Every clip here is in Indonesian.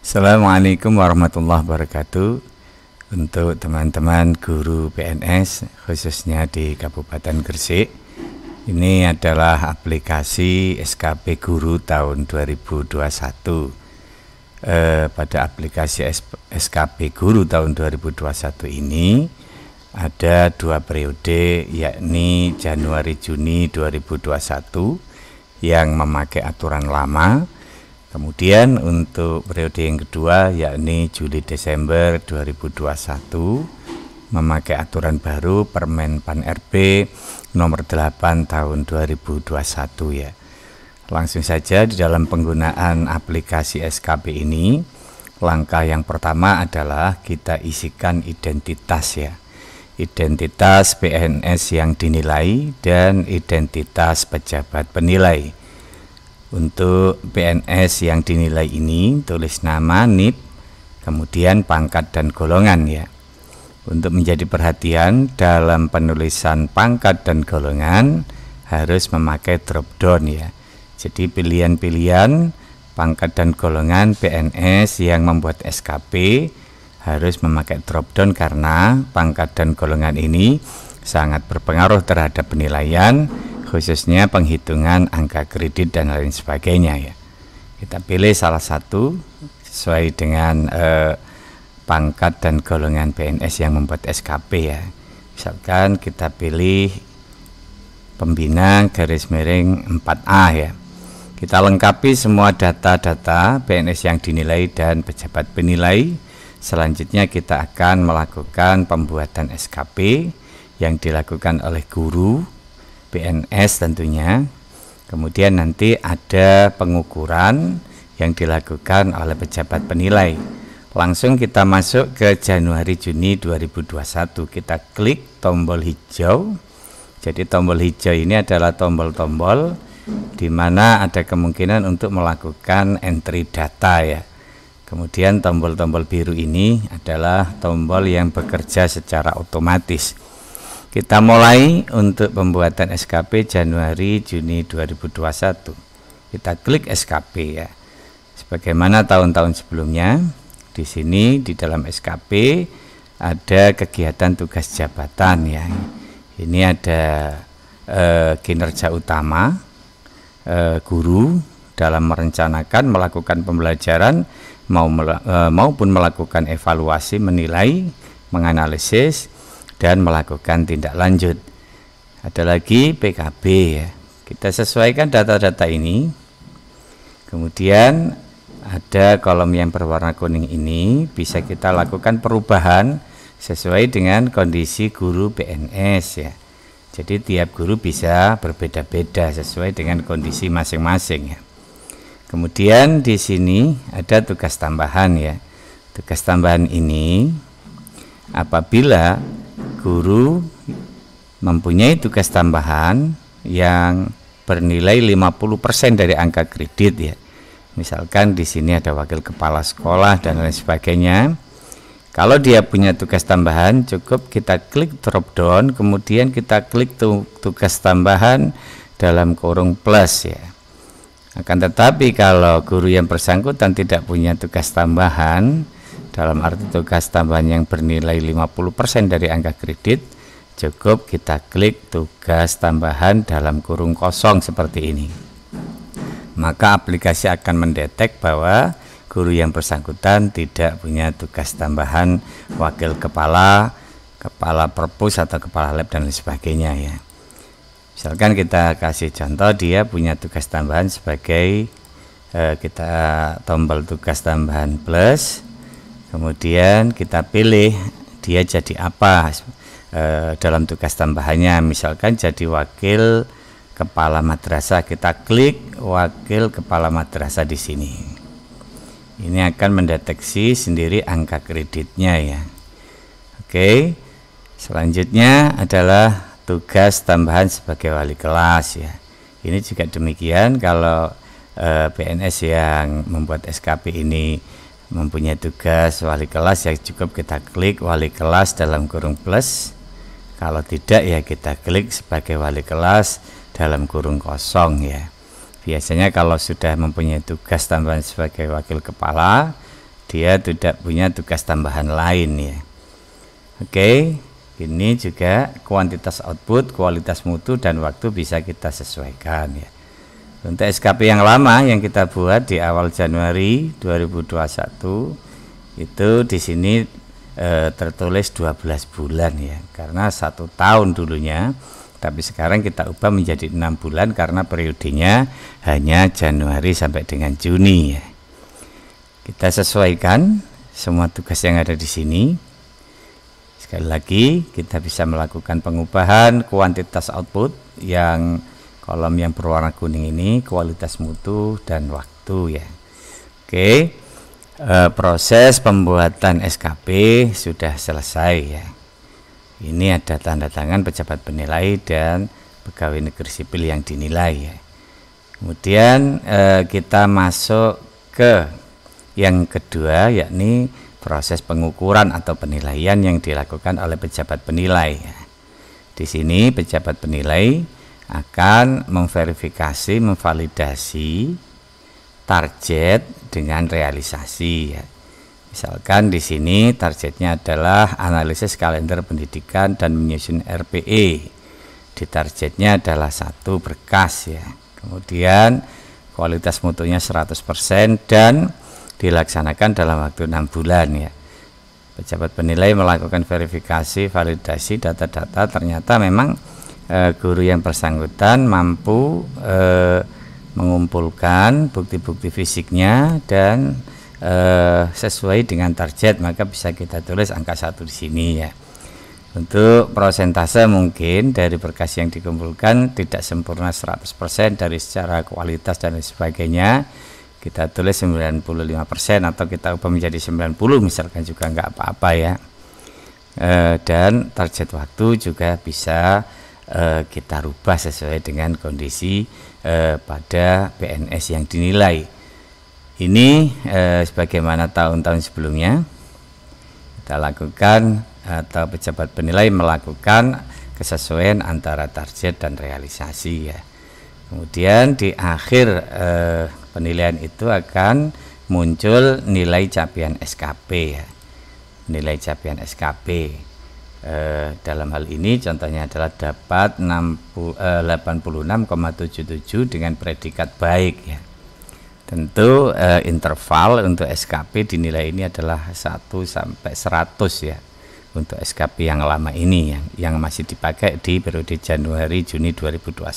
Assalamualaikum warahmatullahi wabarakatuh. Untuk teman-teman guru PNS khususnya di Kabupaten Gresik, ini adalah aplikasi SKP Guru tahun 2021. Pada aplikasi SKP Guru tahun 2021 ini ada 2 periode, yakni Januari-Juni 2021 yang memakai aturan lama. Kemudian untuk periode yang kedua, yakni Juli-Desember 2021, memakai aturan baru Permen Pan RB nomor 8 tahun 2021 ya. Langsung saja di dalam penggunaan aplikasi SKP ini, langkah yang pertama adalah kita isikan identitas ya. Identitas PNS yang dinilai dan identitas pejabat penilai. Untuk PNS yang dinilai ini tulis nama, NIP, kemudian pangkat dan golongan ya. Untuk menjadi perhatian dalam penulisan pangkat dan golongan harus memakai drop down ya. Jadi pilihan-pilihan pangkat dan golongan PNS yang membuat SKP harus memakai drop down karena pangkat dan golongan ini sangat berpengaruh terhadap penilaian, khususnya penghitungan angka kredit dan lain sebagainya ya. Kita pilih salah satu sesuai dengan pangkat dan golongan PNS yang membuat SKP ya. Misalkan kita pilih pembina garis-miring 4A ya. Kita lengkapi semua data-data PNS yang dinilai dan pejabat penilai. Selanjutnya kita akan melakukan pembuatan SKP yang dilakukan oleh guru PNS tentunya. Kemudian nanti ada pengukuran yang dilakukan oleh pejabat penilai. Langsung kita masuk ke Januari-Juni 2021. Kita klik tombol hijau. Jadi tombol hijau ini adalah tombol-tombol di mana ada kemungkinan untuk melakukan entry data ya. Kemudian tombol-tombol biru ini adalah tombol yang bekerja secara otomatis. Kita mulai untuk pembuatan SKP Januari-Juni 2021. Kita klik SKP ya. Sebagaimana tahun-tahun sebelumnya, di sini di dalam SKP ada kegiatan tugas jabatan ya. Ini ada kinerja utama guru dalam merencanakan, melakukan pembelajaran maupun melakukan evaluasi, menilai, menganalisis, dan melakukan tindak lanjut. Ada lagi PKB ya. Kita sesuaikan data-data ini. Kemudian ada kolom yang berwarna kuning ini bisa kita lakukan perubahan sesuai dengan kondisi guru PNS ya. Jadi tiap guru bisa berbeda-beda sesuai dengan kondisi masing-masing ya. Kemudian di sini ada tugas tambahan ya. Tugas tambahan ini apabila guru mempunyai tugas tambahan yang bernilai 50% dari angka kredit ya. Misalkan di sini ada wakil kepala sekolah dan lain sebagainya. Kalau dia punya tugas tambahan, cukup kita klik drop down, kemudian kita klik tugas tambahan dalam kurung plus ya. Akan tetapi kalau guru yang bersangkutan tidak punya tugas tambahan, dalam arti tugas tambahan yang bernilai 50% dari angka kredit, cukup kita klik tugas tambahan dalam kurung kosong seperti ini. Maka aplikasi akan mendetek bahwa guru yang bersangkutan tidak punya tugas tambahan wakil kepala, kepala perpus atau kepala lab dan lain sebagainya ya. Misalkan kita kasih contoh, dia punya tugas tambahan sebagai kita tombol tugas tambahan plus, kemudian kita pilih dia jadi apa dalam tugas tambahannya. Misalkan jadi wakil kepala madrasah, kita klik wakil kepala madrasah di sini. Ini akan mendeteksi sendiri angka kreditnya ya. Oke, selanjutnya adalah tugas tambahan sebagai wali kelas ya. Ini juga demikian. Kalau PNS yang membuat SKP ini mempunyai tugas wali kelas, ya cukup kita klik wali kelas dalam kurung plus. Kalau tidak ya kita klik sebagai wali kelas dalam kurung kosong ya. Biasanya kalau sudah mempunyai tugas tambahan sebagai wakil kepala, dia tidak punya tugas tambahan lain ya. Oke, ini juga kuantitas output, kualitas mutu dan waktu bisa kita sesuaikan ya. Untuk SKP yang lama yang kita buat di awal Januari 2021 itu di sini tertulis 12 bulan ya, karena 1 tahun dulunya, tapi sekarang kita ubah menjadi 6 bulan karena periodenya hanya Januari sampai dengan Juni ya. Kita sesuaikan semua tugas yang ada di sini. Sekali lagi kita bisa melakukan pengubahan kuantitas output yang kolom yang berwarna kuning ini, kualitas mutu dan waktu ya. Oke, proses pembuatan SKP sudah selesai ya. Ini ada tanda tangan pejabat penilai dan pegawai negeri sipil yang dinilai ya. Kemudian kita masuk ke yang kedua, yakni proses pengukuran atau penilaian yang dilakukan oleh pejabat penilai ya. Di sini pejabat penilai akan memverifikasi, memvalidasi target dengan realisasi ya. Misalkan di sini targetnya adalah analisis kalender pendidikan dan menyusun RPE. Di targetnya adalah 1 berkas ya. Kemudian kualitas mutunya 100% dan dilaksanakan dalam waktu 6 bulan ya. Pejabat penilai melakukan verifikasi, validasi data-data, ternyata memang guru yang bersangkutan mampu mengumpulkan bukti-bukti fisiknya dan sesuai dengan target, maka bisa kita tulis angka 1 di sini ya. Untuk persentase mungkin dari berkas yang dikumpulkan tidak sempurna 100% dari secara kualitas dan sebagainya, kita tulis 95% atau kita ubah menjadi 90 misalkan juga nggak apa-apa ya. Dan target waktu juga bisa kita rubah sesuai dengan kondisi pada PNS yang dinilai. Ini sebagaimana tahun-tahun sebelumnya kita lakukan atau pejabat penilai melakukan kesesuaian antara target dan realisasi ya. Kemudian di akhir penilaian itu akan muncul nilai capaian SKP ya. Nilai capaian SKP dalam hal ini contohnya adalah dapat 86,77 dengan predikat baik ya. Tentu interval untuk SKP dinilai ini adalah 1 sampai 100 ya. Untuk SKP yang lama ini yang masih dipakai di periode Januari Juni 2021.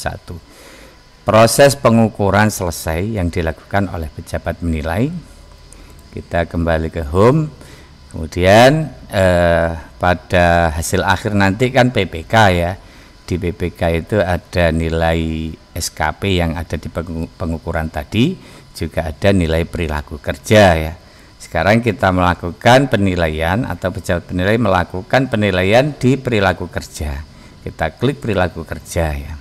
Proses pengukuran selesai yang dilakukan oleh pejabat menilai. Kita kembali ke home. Kemudian pada hasil akhir nanti kan PPK ya. Di PPK itu ada nilai SKP yang ada di pengukuran tadi, juga ada nilai perilaku kerja ya. Sekarang kita melakukan penilaian atau pejabat penilai melakukan penilaian di perilaku kerja. Kita klik perilaku kerja ya.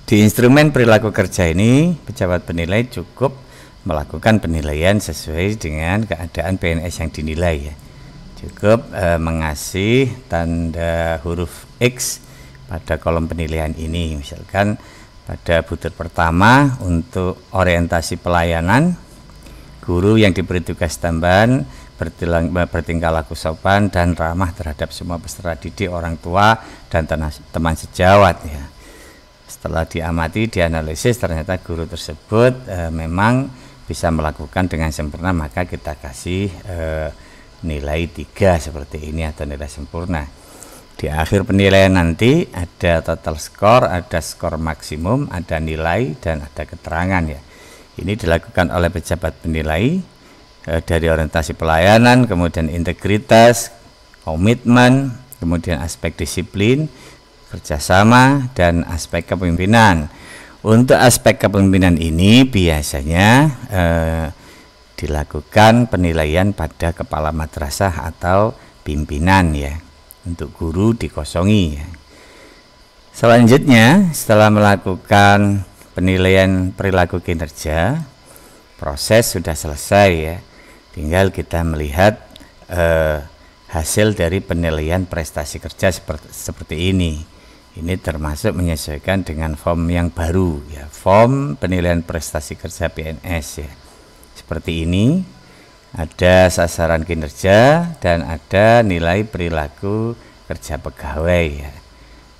Di instrumen perilaku kerja ini pejabat penilai cukup melakukan penilaian sesuai dengan keadaan PNS yang dinilai ya. Cukup mengasih tanda huruf X pada kolom penilaian ini. Misalkan pada butir pertama untuk orientasi pelayanan, guru yang diberi tugas tambahan bertingkah laku sopan dan ramah terhadap semua peserta didik, orang tua dan teman sejawat ya. Setelah diamati, dianalisis, ternyata guru tersebut memang bisa melakukan dengan sempurna, maka kita kasih nilai 3 seperti ini atau nilai sempurna. Di akhir penilaian nanti ada total skor, ada skor maksimum, ada nilai dan ada keterangan ya. Ini dilakukan oleh pejabat penilai dari orientasi pelayanan, kemudian integritas, komitmen, kemudian aspek disiplin, kerjasama, dan aspek kepemimpinan. Untuk aspek kepemimpinan ini biasanya dilakukan penilaian pada kepala madrasah atau pimpinan ya. Untuk guru dikosongi ya. Selanjutnya setelah melakukan penilaian perilaku kinerja, proses sudah selesai ya. Tinggal kita melihat hasil dari penilaian prestasi kerja seperti ini. Ini termasuk menyesuaikan dengan form yang baru ya, form penilaian prestasi kerja PNS ya. Seperti ini. ada sasaran kinerja, dan ada nilai perilaku kerja pegawai ya.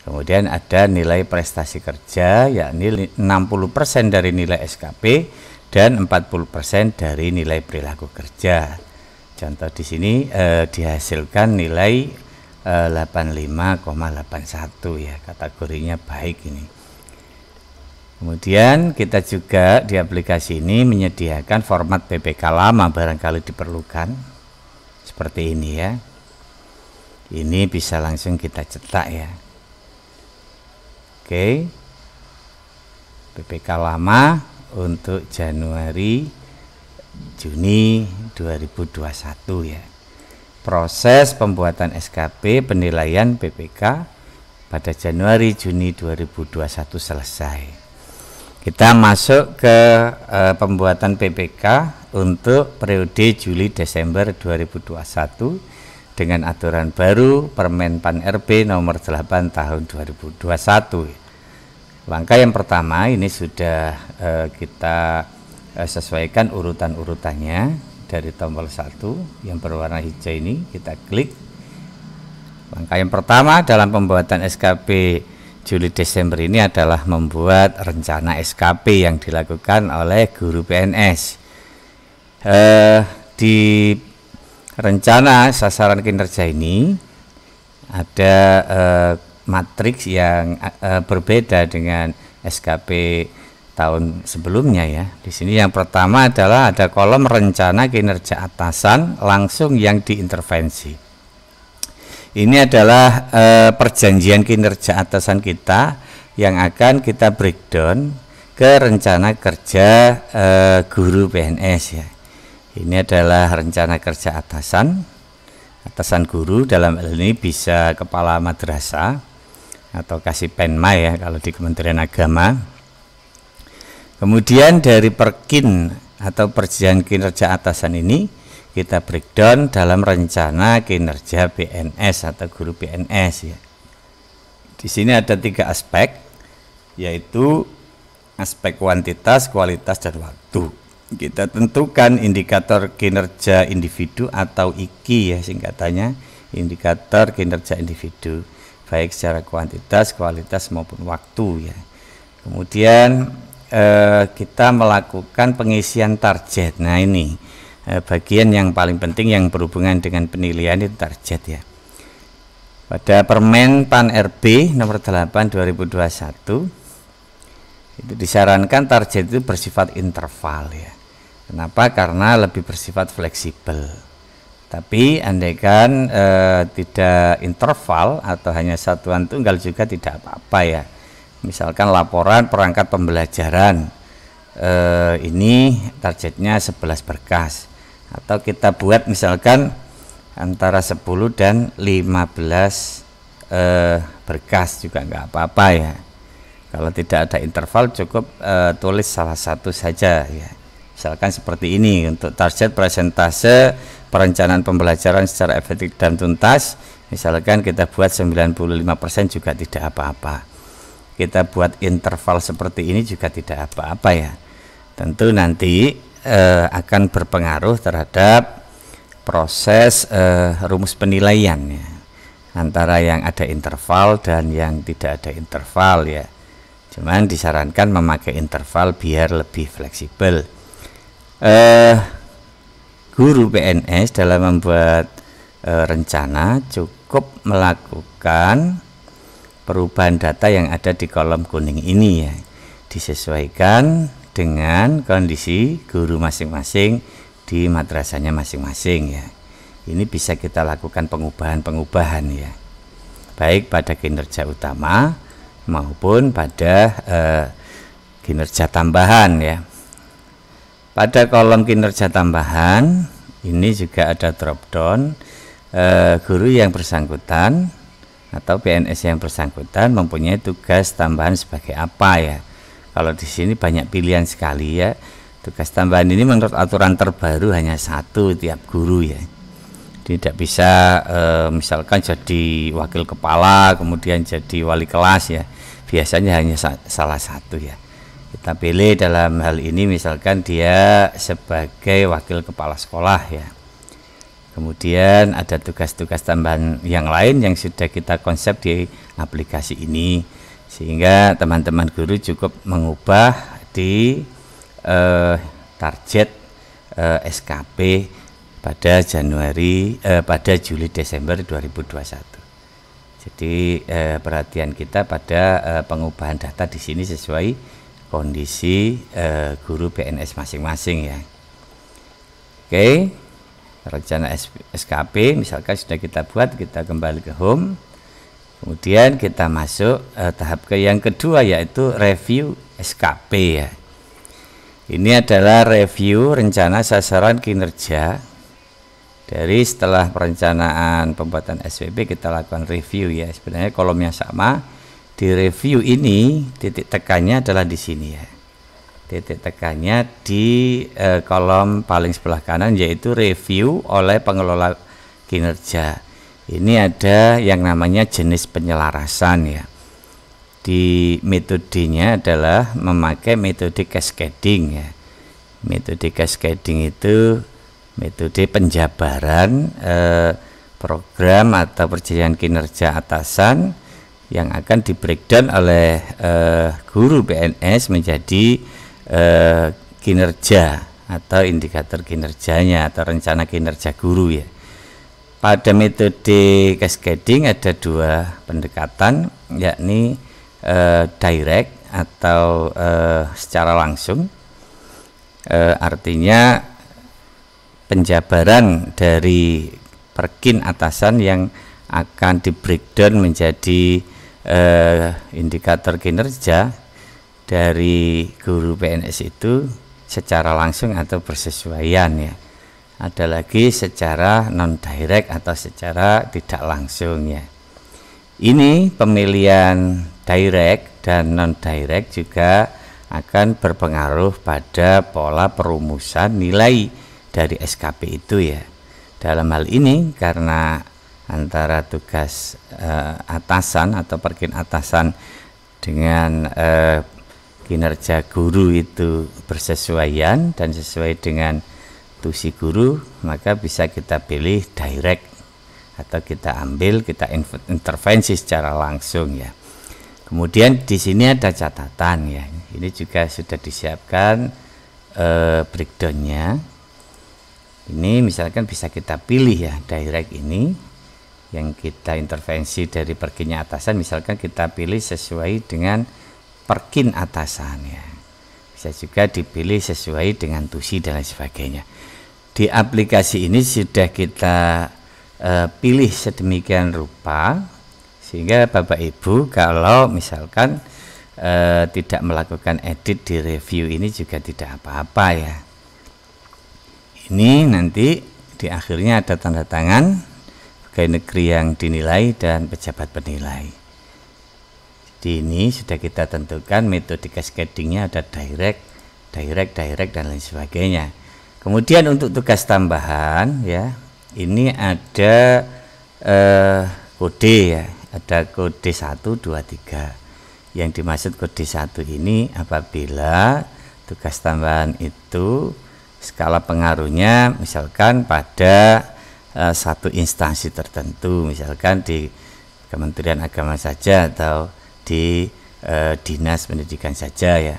Kemudian ada nilai prestasi kerja, yakni 60% dari nilai SKP dan 40% dari nilai perilaku kerja. Contoh di sini dihasilkan nilai 85,81 ya, kategorinya baik ini. Kemudian kita juga di aplikasi ini menyediakan format PPK lama barangkali diperlukan, seperti ini ya. Ini bisa langsung kita cetak ya. Oke, PPK lama untuk Januari Juni 2021 ya. Proses pembuatan SKP penilaian PPK pada Januari Juni 2021 selesai. Kita masuk ke pembuatan PPK untuk periode Juli Desember 2021 dengan aturan baru Permen Pan RB nomor 8 tahun 2021. Langkah yang pertama ini sudah kita sesuaikan urutan-urutannya dari tombol 1 yang berwarna hijau ini, kita klik. Langkah yang pertama dalam pembuatan SKP Juli Desember ini adalah membuat rencana SKP yang dilakukan oleh guru PNS. Di rencana sasaran kinerja ini ada matriks yang berbeda dengan SKP tahun sebelumnya ya. Di sini yang pertama adalah ada kolom rencana kinerja atasan langsung yang diintervensi. Ini adalah perjanjian kinerja atasan kita yang akan kita breakdown ke rencana kerja guru PNS ya. Ini adalah rencana kerja atasan guru, dalam hal ini bisa kepala madrasah atau kasih penma ya kalau di Kementerian Agama. Kemudian dari perkin atau perjanjian kinerja atasan ini kita breakdown dalam rencana kinerja PNS atau guru PNS ya. Di sini ada 3 aspek, yaitu aspek kuantitas, kualitas, dan waktu. Kita tentukan indikator kinerja individu atau IKI ya singkatannya, indikator kinerja individu, baik secara kuantitas, kualitas maupun waktu ya. Kemudian kita melakukan pengisian target. Nah ini bagian yang paling penting yang berhubungan dengan penilaian itu target ya. Pada Permen Pan RB nomor 8 2021 itu disarankan target itu bersifat interval ya. Kenapa? Karena lebih bersifat fleksibel. Tapi andaikan tidak interval atau hanya satuan tunggal juga tidak apa-apa ya. Misalkan laporan perangkat pembelajaran ini targetnya 11 berkas, atau kita buat misalkan antara 10 dan 15 berkas juga nggak apa-apa ya. Kalau tidak ada interval cukup tulis salah satu saja ya. Misalkan seperti ini, untuk target persentase perencanaan pembelajaran secara efektif dan tuntas, misalkan kita buat 95% juga tidak apa-apa. Kita buat interval seperti ini juga tidak apa-apa ya. Tentu nanti akan berpengaruh terhadap proses rumus penilaian ya, antara yang ada interval dan yang tidak ada interval ya. Cuman disarankan memakai interval biar lebih fleksibel. Guru PNS dalam membuat rencana cukup melakukan perubahan data yang ada di kolom kuning ini ya, disesuaikan dengan kondisi guru masing-masing di madrasahnya masing-masing ya. Ini bisa kita lakukan pengubahan-pengubahan ya, baik pada kinerja utama maupun pada kinerja tambahan ya. Pada kolom kinerja tambahan ini juga ada drop down, guru yang bersangkutan atau PNS yang bersangkutan mempunyai tugas tambahan sebagai apa ya. Kalau di sini banyak pilihan sekali ya. Tugas tambahan ini menurut aturan terbaru hanya 1 tiap guru ya. Tidak bisa misalkan jadi wakil kepala kemudian jadi wali kelas ya. Biasanya hanya salah satu ya. Kita pilih dalam hal ini misalkan dia sebagai wakil kepala sekolah ya. Kemudian ada tugas-tugas tambahan yang lain yang sudah kita konsep di aplikasi ini, sehingga teman-teman guru cukup mengubah di target SKP pada pada Juli Desember 2021. Jadi perhatian kita pada pengubahan data di sini sesuai kondisi guru PNS masing-masing ya. Oke, rencana SKP misalkan sudah kita buat, kita kembali ke home, kemudian kita masuk tahap yang kedua, yaitu review SKP ya. Ini adalah review rencana sasaran kinerja. Dari setelah perencanaan pembuatan SPP kita lakukan review ya. Sebenarnya kolomnya sama. Di review ini titik tekannya adalah di sini ya. Titik tekannya di kolom paling sebelah kanan, yaitu review oleh pengelola kinerja. Ini ada yang namanya jenis penyelarasan ya. Di metodenya adalah memakai metode cascading ya. Metode cascading itu metode penjabaran program atau perjalanan kinerja atasan yang akan di breakdown oleh guru PNS menjadi kinerja atau indikator kinerjanya atau rencana kinerja guru ya. Pada metode cascading ada dua pendekatan, yakni direct atau secara langsung, artinya penjabaran dari perkin atasan yang akan di breakdown menjadi indikator kinerja dari guru PNS itu secara langsung atau bersesuaian ya. Ada lagi secara non direct atau secara tidak langsung ya. Ini pemilihan direct dan non direct juga akan berpengaruh pada pola perumusan nilai dari SKP itu ya. Dalam hal ini karena antara tugas atasan atau perkin atasan dengan kinerja guru itu bersesuaian dan sesuai dengan tusi guru, maka bisa kita pilih direct atau kita ambil, kita intervensi secara langsung ya. Kemudian di sini ada catatan ya. Ini juga sudah disiapkan breakdownnya. Ini misalkan bisa kita pilih ya, direct ini yang kita intervensi dari perkinnya atasan, misalkan kita pilih sesuai dengan perkin atasan ya. Bisa juga dipilih sesuai dengan tusi dan lain sebagainya. Di aplikasi ini sudah kita pilih sedemikian rupa sehingga Bapak Ibu kalau misalkan tidak melakukan edit di review ini juga tidak apa-apa ya. Ini nanti di akhirnya ada tanda tangan pegawai negeri yang dinilai dan pejabat penilai. Di ini sudah kita tentukan metode cascadingnya ada direct, dan lain sebagainya. Kemudian untuk tugas tambahan ya, ini ada kode ya, ada kode 1, 2, 3. Yang dimaksud kode 1 ini apabila tugas tambahan itu skala pengaruhnya misalkan pada satu instansi tertentu, misalkan di Kementerian Agama saja atau di Dinas Pendidikan saja ya.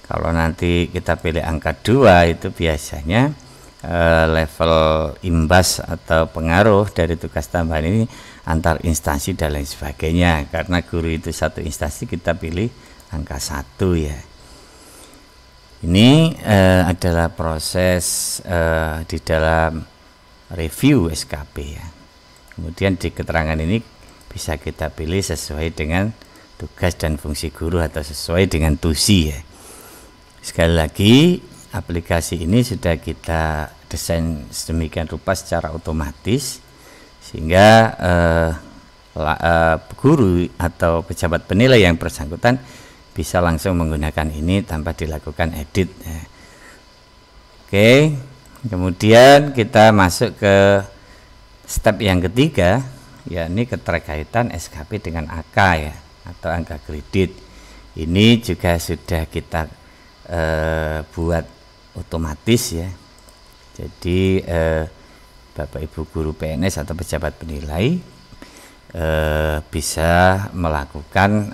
Kalau nanti kita pilih angka 2 itu biasanya level imbas atau pengaruh dari tugas tambahan ini antar instansi dan lain sebagainya. Karena guru itu satu instansi, kita pilih angka 1 ya. Ini adalah proses di dalam review SKP ya. Kemudian di keterangan ini bisa kita pilih sesuai dengan tugas dan fungsi guru atau sesuai dengan tusi ya. Sekali lagi aplikasi ini sudah kita desain sedemikian rupa secara otomatis sehingga guru atau pejabat penilai yang bersangkutan bisa langsung menggunakan ini tanpa dilakukan edit ya. Oke. Kemudian kita masuk ke step yang ketiga, yakni keterkaitan SKP dengan AK ya, atau angka kredit. Ini juga sudah kita buat otomatis ya. Jadi Bapak Ibu guru PNS atau pejabat penilai bisa melakukan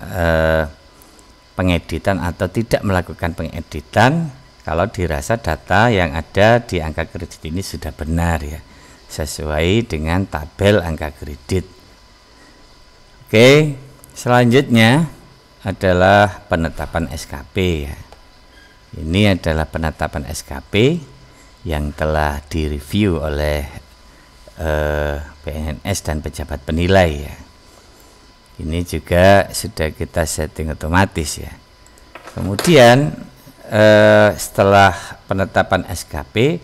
pengeditan atau tidak melakukan pengeditan kalau dirasa data yang ada di angka kredit ini sudah benar ya, sesuai dengan tabel angka kredit. Oke, selanjutnya adalah penetapan SKP ya. Ini adalah penetapan SKP yang telah direview oleh PNS dan pejabat penilai ya. Ini juga sudah kita setting otomatis ya. Kemudian setelah penetapan SKP,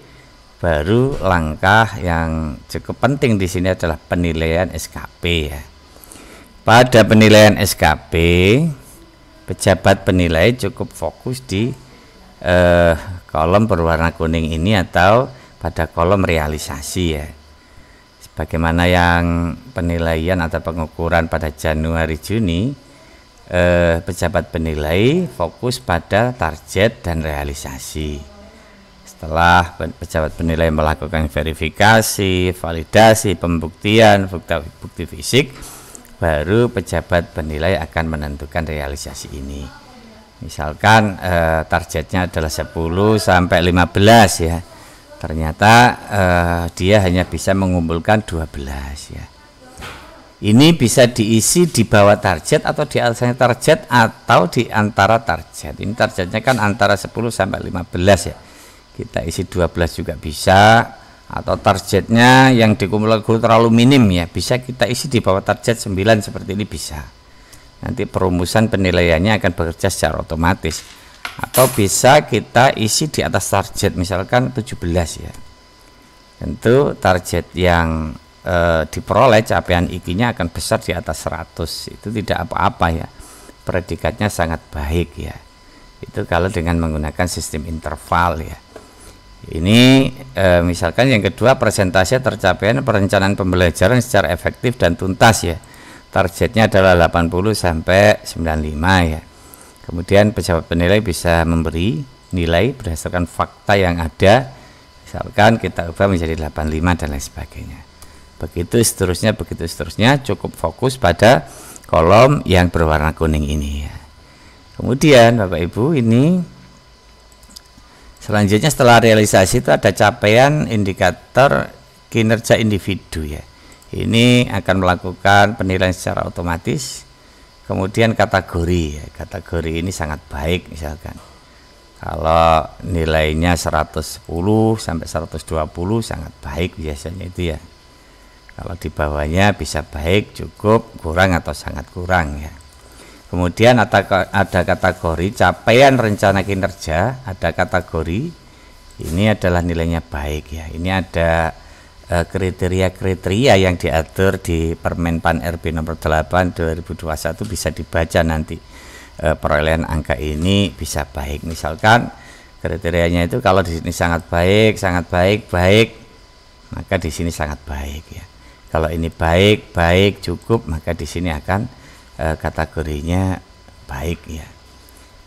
baru langkah yang cukup penting di sini adalah penilaian SKP ya. Pada penilaian SKP, pejabat penilai cukup fokus di kolom berwarna kuning ini atau pada kolom realisasi ya. Sebagaimana yang penilaian atau pengukuran pada Januari Juni, pejabat penilai fokus pada target dan realisasi. Setelah pejabat penilai melakukan verifikasi, validasi, pembuktian, bukti fisik, baru pejabat penilai akan menentukan realisasi ini. Misalkan targetnya adalah 10 sampai 15 ya. Ternyata dia hanya bisa mengumpulkan 12 ya. Ini bisa diisi di bawah target atau di atasnya target atau di antara target. Ini targetnya kan antara 10 sampai 15 ya. Kita isi 12 juga bisa, atau targetnya yang dikumpulkan guru terlalu minim ya, bisa kita isi di bawah target 9 seperti ini bisa. Nanti perumusan penilaiannya akan bekerja secara otomatis. Atau bisa kita isi di atas target, misalkan 17 ya. Tentu target yang diperoleh capaian IQ-nya akan besar di atas 100. Itu tidak apa-apa ya. Predikatnya sangat baik ya. Itu kalau dengan menggunakan sistem interval ya. Ini misalkan yang kedua, persentase tercapaian perencanaan pembelajaran secara efektif dan tuntas ya. Targetnya adalah 80 sampai 95 ya. Kemudian pejabat penilai bisa memberi nilai berdasarkan fakta yang ada. Misalkan kita ubah menjadi 85 dan lain sebagainya. Begitu seterusnya, cukup fokus pada kolom yang berwarna kuning ini ya. Kemudian Bapak Ibu, ini selanjutnya setelah realisasi itu ada capaian indikator kinerja individu ya. Ini akan melakukan penilaian secara otomatis. Kemudian kategori ya. Kategori ini sangat baik, misalkan kalau nilainya 110 sampai 120 sangat baik biasanya itu ya. Kalau di bawahnya bisa baik, cukup, kurang atau sangat kurang ya. Kemudian ada kategori capaian rencana kinerja, ada kategori ini adalah nilainya baik ya. Ini ada kriteria-kriteria yang diatur di Permen-Pan RB nomor 8 2021, bisa dibaca nanti. Perolehan angka ini bisa baik. Misalkan kriterianya itu kalau di sini sangat baik, baik, maka di sini sangat baik ya. Kalau ini baik, cukup, maka di sini akan kategorinya baik ya.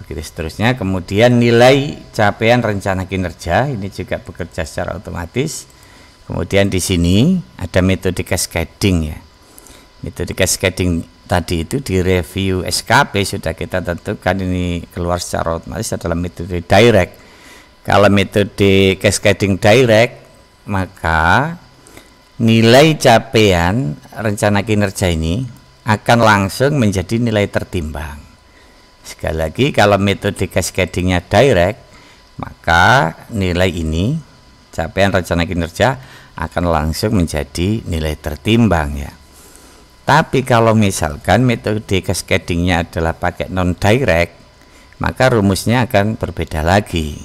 Begitu seterusnya. Kemudian nilai capaian rencana kinerja ini juga bekerja secara otomatis. Kemudian di sini ada metode cascading ya. Metode cascading tadi itu di review SKP sudah kita tentukan, ini keluar secara otomatis adalah metode direct. Kalau metode cascading direct, maka nilai capaian rencana kinerja ini akan langsung menjadi nilai tertimbang. Sekali lagi, kalau metode cascadingnya direct, maka nilai ini capaian rencana kinerja akan langsung menjadi nilai tertimbang ya. Tapi kalau misalkan metode cascadingnya adalah pakai non direct, maka rumusnya akan berbeda lagi.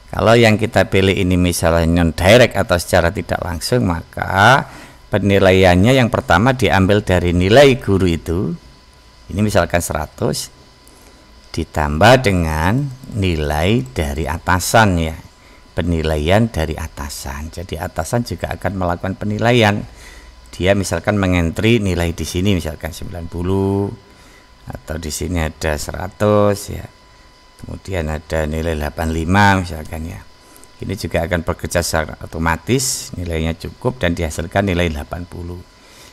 Kalau yang kita pilih ini misalnya non direct atau secara tidak langsung, maka penilaiannya yang pertama diambil dari nilai guru itu, ini misalkan 100, ditambah dengan nilai dari atasan ya. Penilaian dari atasan. Jadi atasan juga akan melakukan penilaian. Dia misalkan mengentri nilai di sini misalkan 90 atau di sini ada 100 ya. kemudian ada nilai 85 misalkan ya. Ini juga akan bekerja secara otomatis, nilainya cukup dan dihasilkan nilai 80.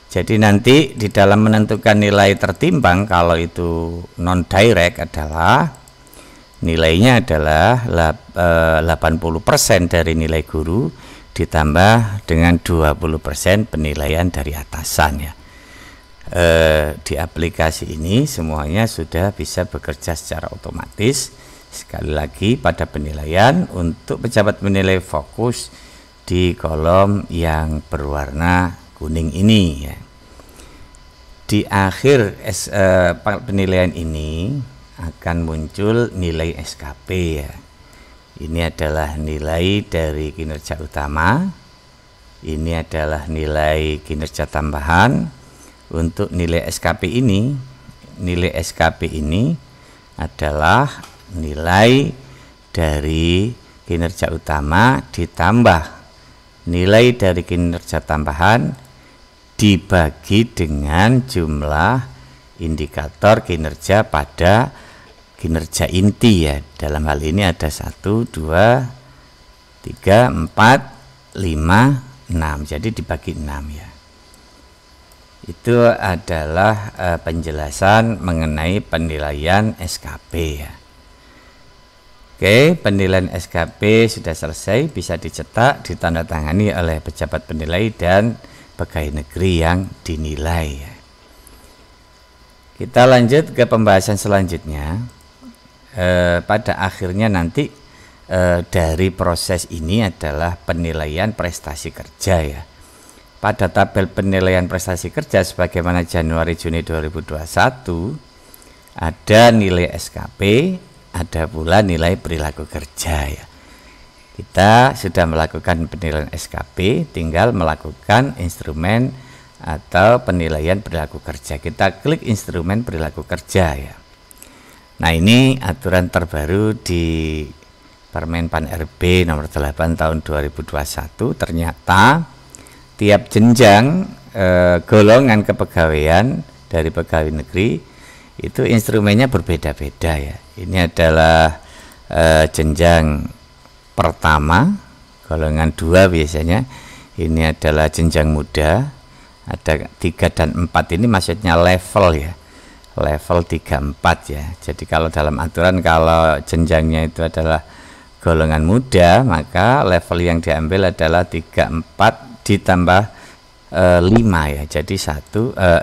Jadi nanti di dalam menentukan nilai tertimbang kalau itu non direct adalah nilainya adalah 80% dari nilai guru ditambah dengan 20% penilaian dari atasan ya. Di aplikasi ini semuanya sudah bisa bekerja secara otomatis. Sekali lagi pada penilaian untuk pejabat penilai fokus di kolom yang berwarna kuning ini ya. Di akhir penilaian ini akan muncul nilai SKP ya. Ini adalah nilai dari kinerja utama, ini adalah nilai kinerja tambahan. Untuk nilai SKP ini adalah nilai dari kinerja utama ditambah nilai dari kinerja tambahan dibagi dengan jumlah indikator kinerja pada kinerja inti ya. Dalam hal ini ada 1, 2, 3, 4, 5, 6. Jadi dibagi 6 ya. Itu adalah penjelasan mengenai penilaian SKP ya. Oke, penilaian SKP sudah selesai, bisa dicetak, ditandatangani oleh pejabat penilai dan pegawai negeri yang dinilai ya. Kita lanjut ke pembahasan selanjutnya. Pada akhirnya nanti dari proses ini adalah penilaian prestasi kerja ya. Pada tabel penilaian prestasi kerja sebagaimana Januari-Juni 2021 ada nilai SKP, ada pula nilai perilaku kerja ya. Kita sudah melakukan penilaian SKP, tinggal melakukan instrumen atau penilaian perilaku kerja. Kita klik instrumen perilaku kerja ya. Nah, ini aturan terbaru di Permen.Pan RB nomor 8 tahun 2021. Ternyata tiap jenjang golongan kepegawaian dari pegawai negeri itu instrumennya berbeda-beda ya. Ini adalah jenjang pertama, golongan 2 biasanya. Ini adalah jenjang muda. Ada 3 dan 4 ini maksudnya level ya. Level 3, 4 ya. Jadi kalau dalam aturan kalau jenjangnya itu adalah golongan muda, maka level yang diambil adalah 3, 4 ditambah 5 ya. Jadi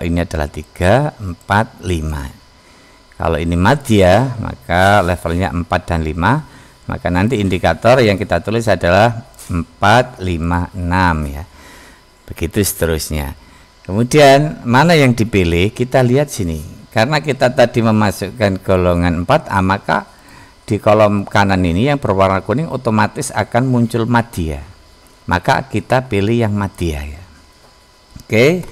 ini adalah 3, 4, 5. Kalau ini madya, maka levelnya 4 dan 5. Maka nanti indikator yang kita tulis adalah 4, 5, 6 ya. Begitu seterusnya. Kemudian mana yang dipilih? Kita lihat sini. Karena kita tadi memasukkan golongan 4A, maka di kolom kanan ini yang berwarna kuning otomatis akan muncul madya. Maka kita pilih yang madya ya. Oke.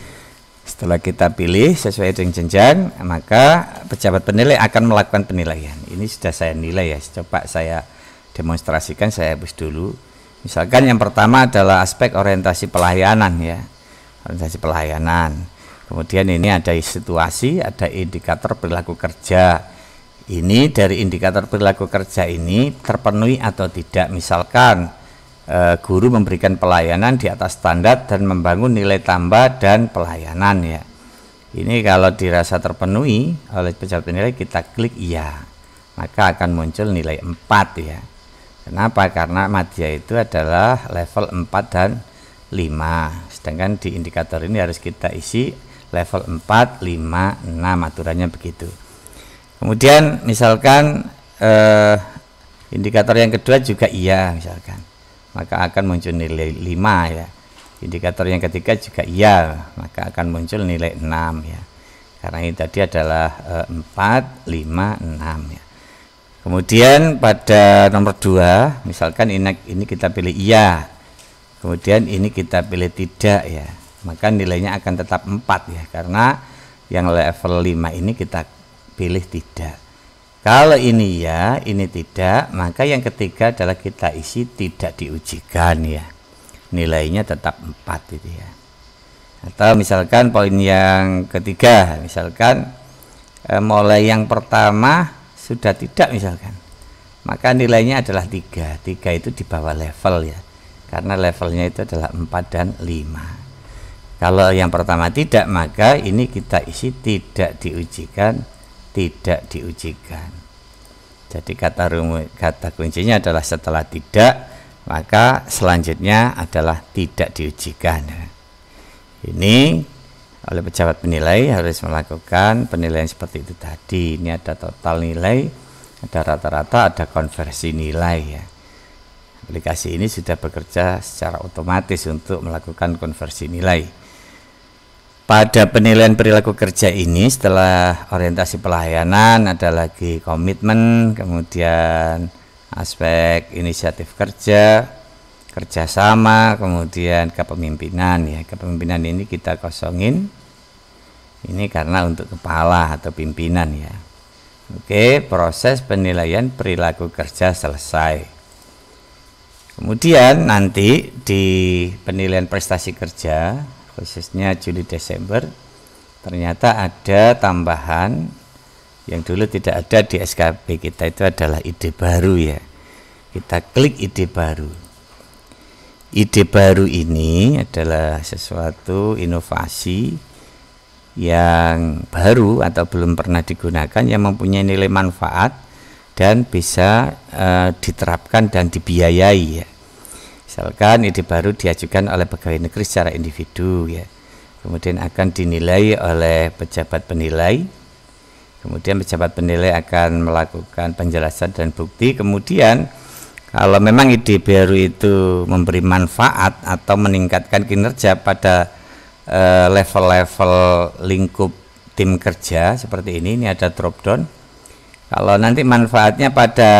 Setelah kita pilih sesuai dengan jenjang, maka pejabat penilai akan melakukan penilaian. Ini sudah saya nilai ya. Coba saya demonstrasikan, saya hapus dulu. Misalkan yang pertama adalah aspek orientasi pelayanan ya. Orientasi pelayanan. Kemudian ini ada situasi, ada indikator perilaku kerja. Ini dari indikator perilaku kerja ini terpenuhi atau tidak. Misalkan guru memberikan pelayanan di atas standar dan membangun nilai tambah dan pelayanan ya. Ini kalau dirasa terpenuhi oleh pejabat penilai, kita klik iya, maka akan muncul nilai 4 ya. Kenapa? Karena madya itu adalah level 4 dan 5, sedangkan di indikator ini harus kita isi level 4, 5, 6, aturannya begitu. Kemudian misalkan indikator yang kedua juga iya misalkan, maka akan muncul nilai 5 ya. Indikator yang ketiga juga iya, maka akan muncul nilai 6 ya. Karena ini tadi adalah 4, 5, 6 ya. Kemudian pada nomor 2, misalkan ini kita pilih iya, kemudian ini kita pilih tidak ya, maka nilainya akan tetap 4 ya, karena yang level 5 ini kita pilih tidak. Kalau ini ya, ini tidak, maka yang ketiga adalah kita isi tidak diujikan ya, nilainya tetap 4 itu ya. Atau misalkan poin yang ketiga, misalkan mulai yang pertama sudah tidak misalkan, maka nilainya adalah 3. 3 itu di bawah level ya, karena levelnya itu adalah 4 dan 5. Kalau yang pertama tidak, maka ini kita isi tidak diujikan, tidak diujikan. Jadi kata kuncinya adalah setelah tidak, maka selanjutnya adalah tidak diujikan. Ini oleh pejabat penilai harus melakukan penilaian seperti itu tadi. Ini ada total nilai, ada rata-rata, ada konversi nilai ya. Aplikasi ini sudah bekerja secara otomatis untuk melakukan konversi nilai. Pada penilaian perilaku kerja ini, setelah orientasi pelayanan ada lagi komitmen, kemudian aspek inisiatif kerja, kerjasama, kemudian kepemimpinan ya. Kepemimpinan ini kita kosongin, ini karena untuk kepala atau pimpinan ya. Oke, proses penilaian perilaku kerja selesai. Kemudian nanti di penilaian prestasi kerja, khususnya Juli Desember, ternyata ada tambahan yang dulu tidak ada di SKP kita, itu adalah ide baru ya. Kita klik ide baru. Ide baru ini adalah sesuatu inovasi yang baru atau belum pernah digunakan, yang mempunyai nilai manfaat dan bisa diterapkan dan dibiayai ya. Misalkan ide baru diajukan oleh pegawai negeri secara individu ya, kemudian akan dinilai oleh pejabat penilai, kemudian pejabat penilai akan melakukan penjelasan dan bukti. Kemudian kalau memang ide baru itu memberi manfaat atau meningkatkan kinerja pada level-level lingkup tim kerja seperti ini ada drop down. Kalau nanti manfaatnya pada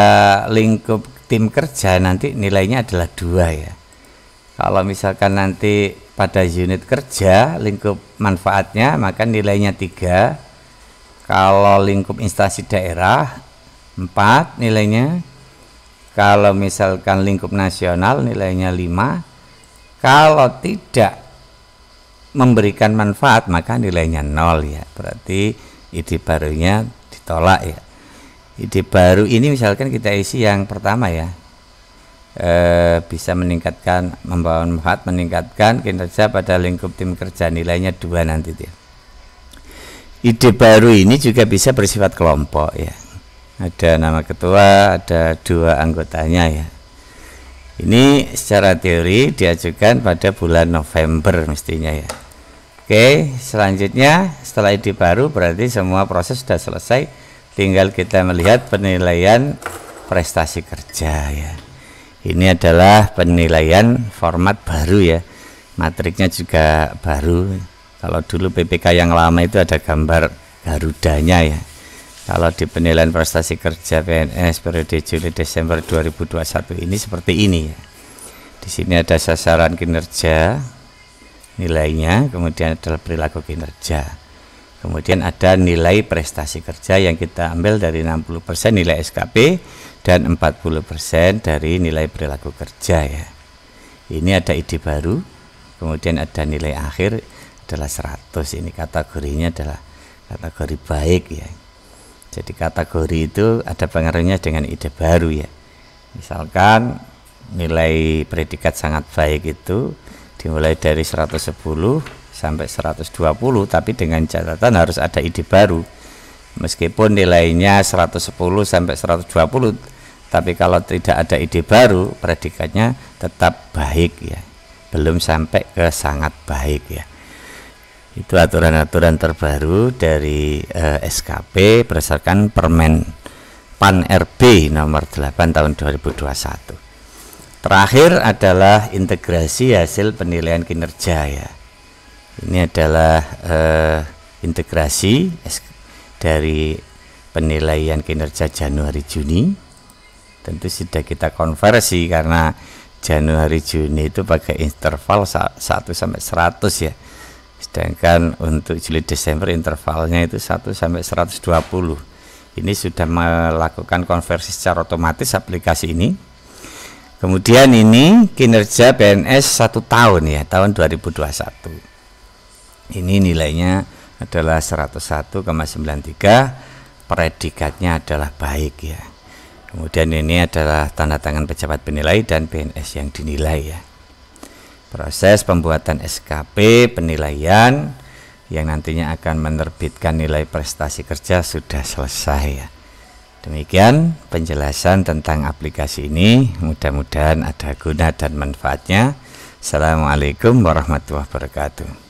lingkup tim kerja, nanti nilainya adalah 2 ya. Kalau misalkan nanti pada unit kerja lingkup manfaatnya, maka nilainya 3. Kalau lingkup instansi daerah 4 nilainya. Kalau misalkan lingkup nasional nilainya 5. Kalau tidak memberikan manfaat maka nilainya 0 ya. Berarti ide barunya ditolak ya. Ide baru ini misalkan kita isi yang pertama ya, bisa meningkatkan, membawa manfaat, meningkatkan kinerja pada lingkup tim kerja, nilainya 2 nanti ya. Ide baru ini juga bisa bersifat kelompok ya, ada nama ketua, ada 2 anggotanya ya. Ini secara teori diajukan pada bulan November mestinya ya. Oke, selanjutnya setelah ide baru berarti semua proses sudah selesai. Tinggal kita melihat penilaian prestasi kerja ya. Ini adalah penilaian format baru ya. Matriknya juga baru. Kalau dulu PPK yang lama itu ada gambar Garudanya ya. Kalau di penilaian prestasi kerja PNS periode Juli Desember 2021 ini seperti ini ya. Di sini ada sasaran kinerja, nilainya, kemudian adalah perilaku kinerja. Kemudian ada nilai prestasi kerja yang kita ambil dari 60% nilai SKP dan 40% dari nilai perilaku kerja ya. Ini ada ide baru, kemudian ada nilai akhir adalah 100. Ini kategorinya adalah kategori baik ya. Jadi kategori itu ada pengaruhnya dengan ide baru ya. Misalkan nilai predikat sangat baik itu dimulai dari 110 sampai 120, tapi dengan catatan harus ada ide baru. Meskipun nilainya 110 sampai 120, tapi kalau tidak ada ide baru, predikatnya tetap baik ya, belum sampai ke sangat baik ya. Itu aturan-aturan terbaru dari SKP berdasarkan Permen PAN RB nomor 8 tahun 2021. Terakhir adalah integrasi hasil penilaian kinerja ya. Ini adalah integrasi dari penilaian kinerja Januari Juni. Tentu sudah kita konversi karena Januari Juni itu pakai interval 1 sampai 100 ya. Sedangkan untuk Juli Desember intervalnya itu 1 sampai 120. Ini sudah melakukan konversi secara otomatis aplikasi ini. Kemudian ini kinerja PNS 1 tahun ya, tahun 2021. Ini nilainya adalah 101,93, predikatnya adalah baik ya. Kemudian ini adalah tanda tangan pejabat penilai dan PNS yang dinilai ya. Proses pembuatan SKP penilaian yang nantinya akan menerbitkan nilai prestasi kerja sudah selesai ya. Demikian penjelasan tentang aplikasi ini, mudah-mudahan ada guna dan manfaatnya. Assalamualaikum warahmatullahi wabarakatuh.